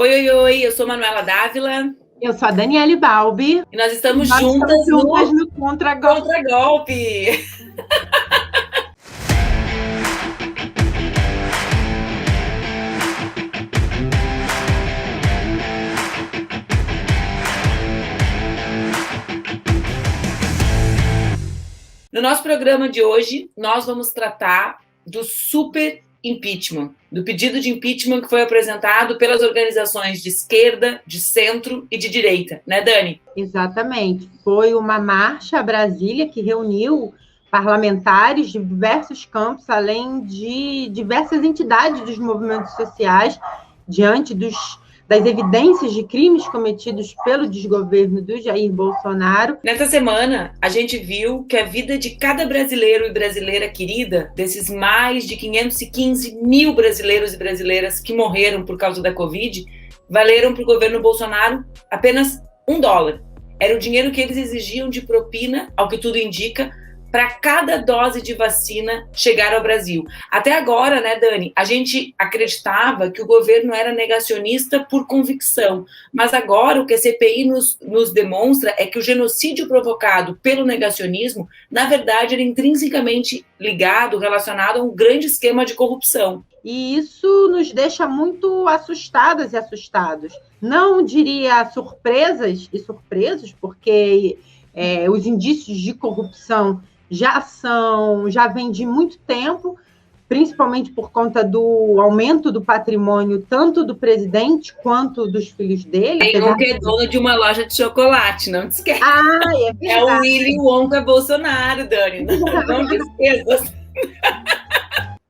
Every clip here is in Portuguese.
Oi, oi, oi, eu sou Manuela Dávila. Eu sou a Daniele Balbi. E nós estamos juntas no Contragolpe. Contragolpe. No nosso programa de hoje, nós vamos tratar do super impeachment, do pedido de impeachment que foi apresentado pelas organizações de esquerda, de centro e de direita, né, Dani? Exatamente. Foi uma marcha a Brasília que reuniu parlamentares de diversos campos, além de diversas entidades dos movimentos sociais, diante das evidências de crimes cometidos pelo desgoverno do Jair Bolsonaro. Nessa semana, a gente viu que a vida de cada brasileiro e brasileira querida, desses mais de 515 mil brasileiros e brasileiras que morreram por causa da Covid, valeram para o governo Bolsonaro apenas $1. Era o dinheiro que eles exigiam de propina, ao que tudo indica, para cada dose de vacina chegar ao Brasil. Até agora, né, Dani, a gente acreditava que o governo era negacionista por convicção, mas agora o que a CPI nos demonstra é que o genocídio provocado pelo negacionismo, na verdade, era intrinsecamente ligado, relacionado a um grande esquema de corrupção. E isso nos deixa muito assustadas e assustados. Não diria surpresas e surpresos, porque os indícios de corrupção já vem de muito tempo, principalmente por conta do aumento do patrimônio tanto do presidente quanto dos filhos dele. Tem um que é dono de uma loja de chocolate, não te esqueça. É verdade. É o Willy Wonka Bolsonaro, Dani, não te esqueça.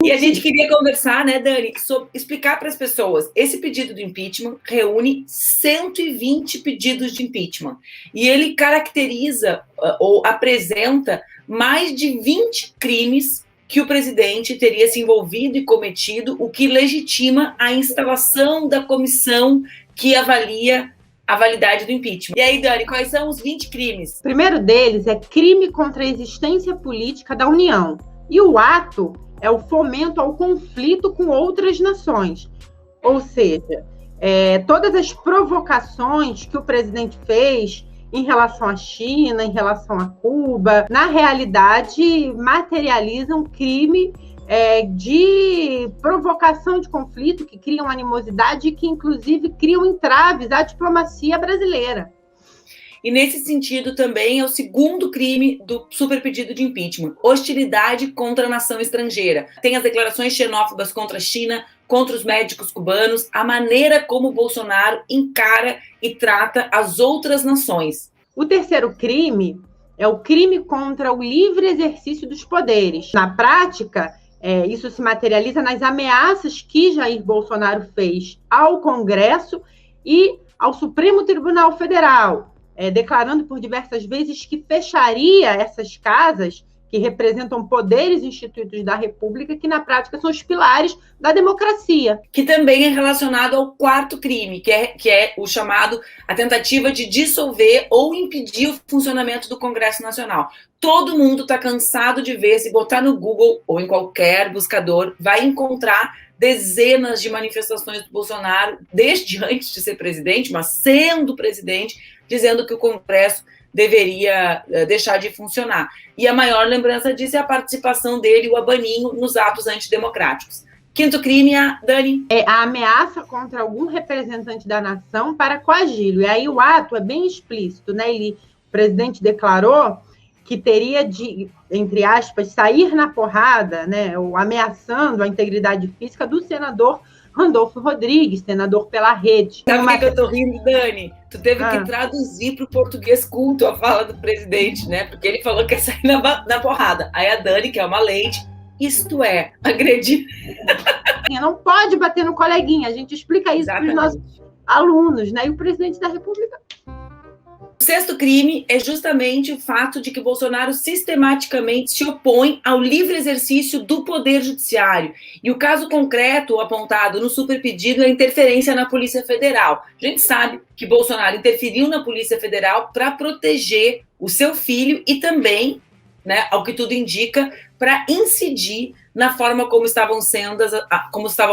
E a gente queria conversar, né, Dani, sobre explicar para as pessoas. Esse pedido de impeachment reúne 120 pedidos de impeachment. E ele caracteriza ou apresenta mais de 20 crimes que o presidente teria se envolvido e cometido, o que legitima a instalação da comissão que avalia a validade do impeachment. E aí, Dani, quais são os 20 crimes? O primeiro deles é crime contra a existência política da União. E o ato é o fomento ao conflito com outras nações. Ou seja, todas as provocações que o presidente fez em relação à China, em relação a Cuba, na realidade materializam crime de provocação de conflito, que criam animosidade e que, inclusive, criam entraves à diplomacia brasileira. E, nesse sentido, também é o segundo crime do super pedido de impeachment: hostilidade contra a nação estrangeira. Tem as declarações xenófobas contra a China, contra os médicos cubanos, a maneira como o Bolsonaro encara e trata as outras nações. O terceiro crime é o crime contra o livre exercício dos poderes. Na prática, isso se materializa nas ameaças que Jair Bolsonaro fez ao Congresso e ao Supremo Tribunal Federal, declarando por diversas vezes que fecharia essas casas que representam poderes instituídos da República, que na prática são os pilares da democracia. Que também é relacionado ao quarto crime, que é o chamado a tentativa de dissolver ou impedir o funcionamento do Congresso Nacional. Todo mundo está cansado de ver, se botar no Google ou em qualquer buscador, vai encontrar dezenas de manifestações do Bolsonaro, desde antes de ser presidente, mas sendo presidente, dizendo que o Congresso deveria deixar de funcionar. E a maior lembrança disso é a participação dele, o abaninho, nos atos antidemocráticos. Quinto crime, Dani? É a ameaça contra algum representante da nação para coagi-lo. E aí o ato é bem explícito, né? O presidente declarou que teria de, entre aspas, sair na porrada, né? Ou ameaçando a integridade física do senador Randolfo Rodrigues, senador pela Rede. Sabe por que eu tô rindo, Dani? Tu teve que traduzir para o português culto a fala do presidente, né? Porque ele falou que ia sair na porrada. Aí a Dani, que é uma lady, isto é, agredir. Não pode bater no coleguinha. A gente explica isso para os nossos alunos, né? E o presidente da República... O sexto crime é justamente o fato de que Bolsonaro sistematicamente se opõe ao livre exercício do poder judiciário. E o caso concreto apontado no superpedido é a interferência na Polícia Federal. A gente sabe que Bolsonaro interferiu na Polícia Federal para proteger o seu filho e também, né, ao que tudo indica, para incidir na forma como estavam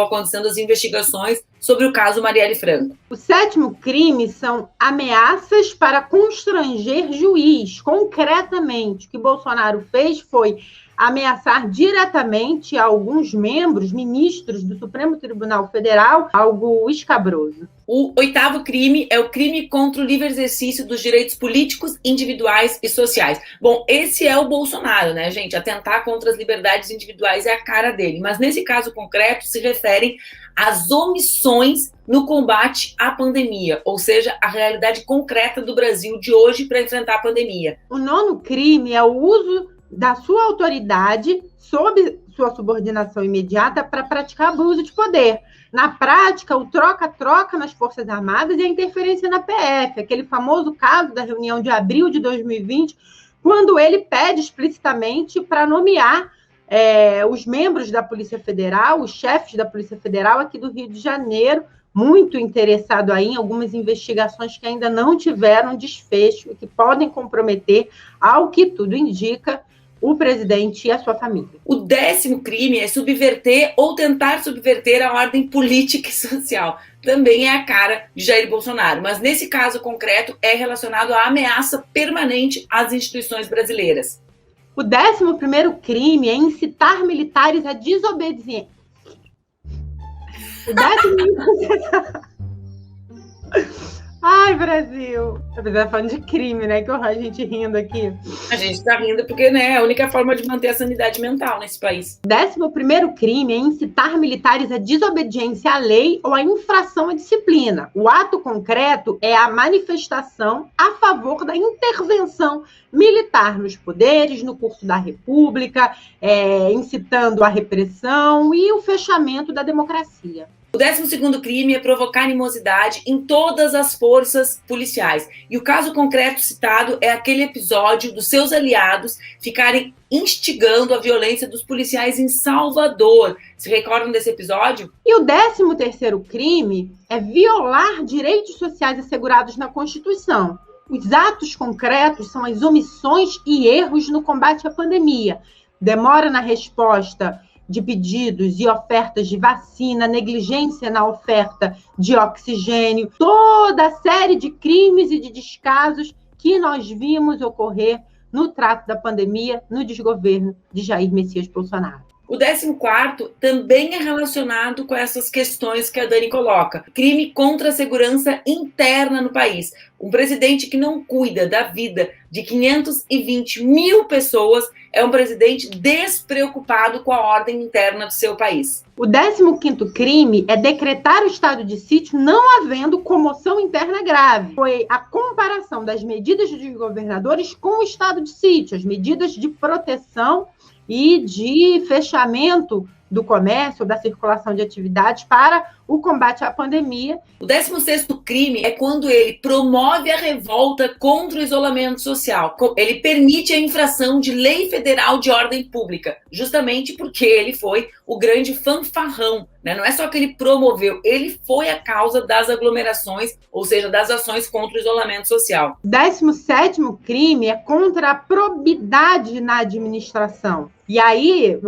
acontecendo as investigações sobre o caso Marielle Franco. O 7º crime são ameaças para constranger juiz. Concretamente, o que Bolsonaro fez foi ameaçar diretamente alguns ministros do Supremo Tribunal Federal, algo escabroso. O 8º crime é o crime contra o livre exercício dos direitos políticos, individuais e sociais. Bom, esse é o Bolsonaro, né, gente? Atentar contra as liberdades individuais é a cara dele. Mas nesse caso concreto se referem às omissões no combate à pandemia, ou seja, a realidade concreta do Brasil de hoje para enfrentar a pandemia. O 9º crime é o uso da sua autoridade sob sua subordinação imediata para praticar abuso de poder. Na prática, o troca-troca nas Forças Armadas e a interferência na PF, aquele famoso caso da reunião de abril de 2020, quando ele pede explicitamente para nomear os membros da Polícia Federal, os chefes da Polícia Federal aqui do Rio de Janeiro, muito interessado aí em algumas investigações que ainda não tiveram desfecho e que podem comprometer, ao que tudo indica, o presidente e a sua família. O 10º crime é subverter ou tentar subverter a ordem política e social. Também é a cara de Jair Bolsonaro, mas nesse caso concreto é relacionado à ameaça permanente às instituições brasileiras. O 11º crime é incitar militares à desobediência. O 10º... Ai, Brasil! Apesar de falando de crime, né? Que horror, a gente rindo aqui. A gente tá rindo porque, né, é a única forma de manter a sanidade mental nesse país. O 11º crime é incitar militares à desobediência à lei ou à infração à disciplina. O ato concreto é a manifestação a favor da intervenção militar nos poderes, no curso da República, incitando a repressão e o fechamento da democracia. O 12º crime é provocar animosidade em todas as forças policiais. E o caso concreto citado é aquele episódio dos seus aliados ficarem instigando a violência dos policiais em Salvador. Se recordam desse episódio? E o 13º crime é violar direitos sociais assegurados na Constituição. Os atos concretos são as omissões e erros no combate à pandemia. Demora na resposta de pedidos e ofertas de vacina, negligência na oferta de oxigênio, toda a série de crimes e de descasos que nós vimos ocorrer no trato da pandemia, no desgoverno de Jair Messias Bolsonaro. O 14º também é relacionado com essas questões que a Dani coloca. Crime contra a segurança interna no país. Um presidente que não cuida da vida de 520 mil pessoas é um presidente despreocupado com a ordem interna do seu país. O 15º crime é decretar o estado de sítio não havendo comoção interna grave. Foi a comparação das medidas dos governadores com o estado de sítio, as medidas de proteção e de fechamento do comércio, da circulação de atividades para o combate à pandemia. O 16º crime é quando ele promove a revolta contra o isolamento social. Ele permite a infração de lei federal de ordem pública, justamente porque ele foi o grande fanfarrão, né? Não é só que ele promoveu, ele foi a causa das aglomerações, ou seja, das ações contra o isolamento social. O 17º crime é contra a probidade na administração. E aí,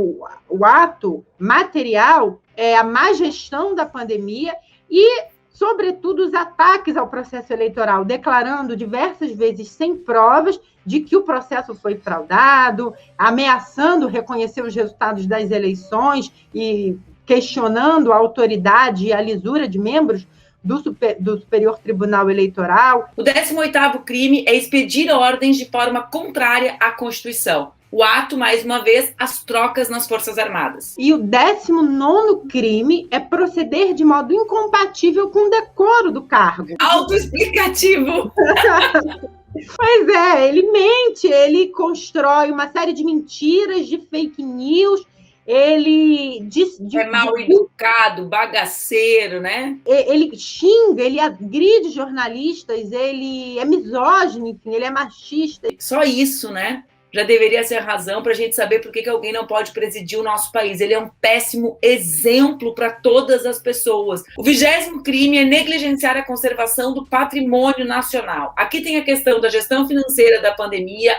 o ato material é a má gestão da pandemia e, sobretudo, os ataques ao processo eleitoral, declarando diversas vezes sem provas de que o processo foi fraudado, ameaçando reconhecer os resultados das eleições e questionando a autoridade e a lisura de membros do Superior Tribunal Eleitoral. O 18º crime é expedir ordens de forma contrária à Constituição. O ato, mais uma vez, as trocas nas Forças Armadas. E o 19º crime é proceder de modo incompatível com o decoro do cargo. Autoexplicativo! Pois é, ele mente, ele constrói uma série de mentiras, de fake news, ele é mal educado, bagaceiro, né? Ele xinga, ele agride jornalistas, ele é misógino, enfim, ele é machista. Só isso, né? já deveria ser a razão para a gente saber por que alguém não pode presidir o nosso país. Ele é um péssimo exemplo para todas as pessoas. O 20º crime é negligenciar a conservação do patrimônio nacional. Aqui tem a questão da gestão financeira da pandemia,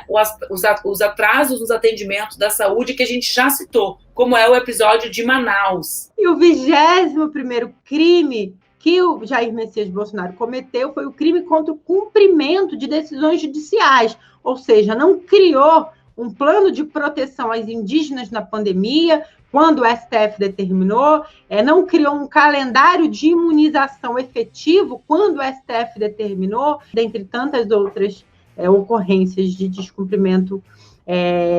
os atrasos nos atendimentos da saúde que a gente já citou, como é o episódio de Manaus. E o 21º crime que o Jair Messias Bolsonaro cometeu foi o crime contra o cumprimento de decisões judiciais, ou seja, não criou um plano de proteção às indígenas na pandemia, quando o STF determinou, não criou um calendário de imunização efetivo, quando o STF determinou, dentre tantas outras ocorrências de descumprimento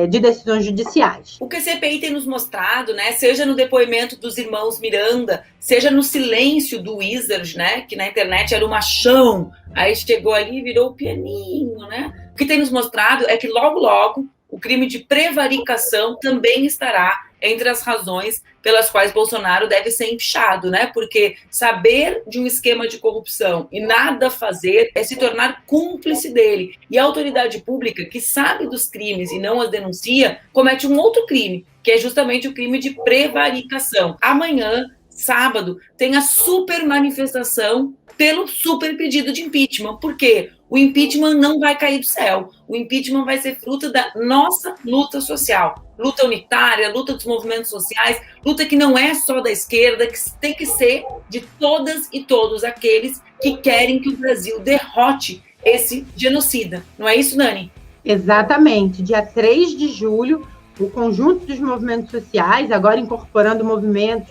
de decisões judiciais. O que a CPI tem nos mostrado, né, seja no depoimento dos irmãos Miranda, seja no silêncio do Wizard, né, que na internet era o machão, aí chegou ali e virou o pianinho, né? O que tem nos mostrado é que logo, logo, o crime de prevaricação também estará entre as razões pelas quais Bolsonaro deve ser empichado, né? Porque saber de um esquema de corrupção e nada fazer é se tornar cúmplice dele. E a autoridade pública, que sabe dos crimes e não as denuncia, comete um outro crime, que é justamente o crime de prevaricação. Amanhã, sábado, tem a super manifestação pelo super pedido de impeachment. Por quê? O impeachment não vai cair do céu. O impeachment vai ser fruto da nossa luta social. Luta unitária, luta dos movimentos sociais, luta que não é só da esquerda, que tem que ser de todas e todos aqueles que querem que o Brasil derrote esse genocida. Não é isso, Nani? Exatamente. Dia 3 de julho, o conjunto dos movimentos sociais, agora incorporando movimentos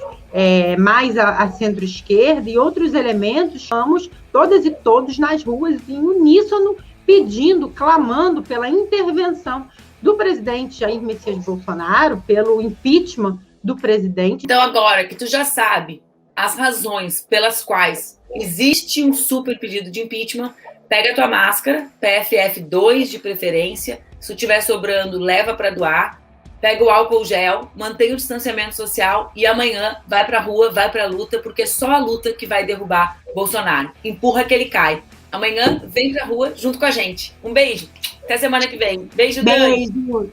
mais a centro-esquerda e outros elementos, estamos todas e todos nas ruas em uníssono, pedindo, clamando pela intervenção do presidente Jair Messias Bolsonaro, pelo impeachment do presidente. Então agora que tu já sabe as razões pelas quais existe um super pedido de impeachment, pega a tua máscara, PFF2 de preferência, se estiver sobrando, leva para doar, pega o álcool gel, mantém o distanciamento social e amanhã vai para a rua, vai para a luta, porque é só a luta que vai derrubar Bolsonaro. Empurra que ele cai. Amanhã vem para a rua junto com a gente. Um beijo. Até semana que vem. Beijo, Dani. Beijo.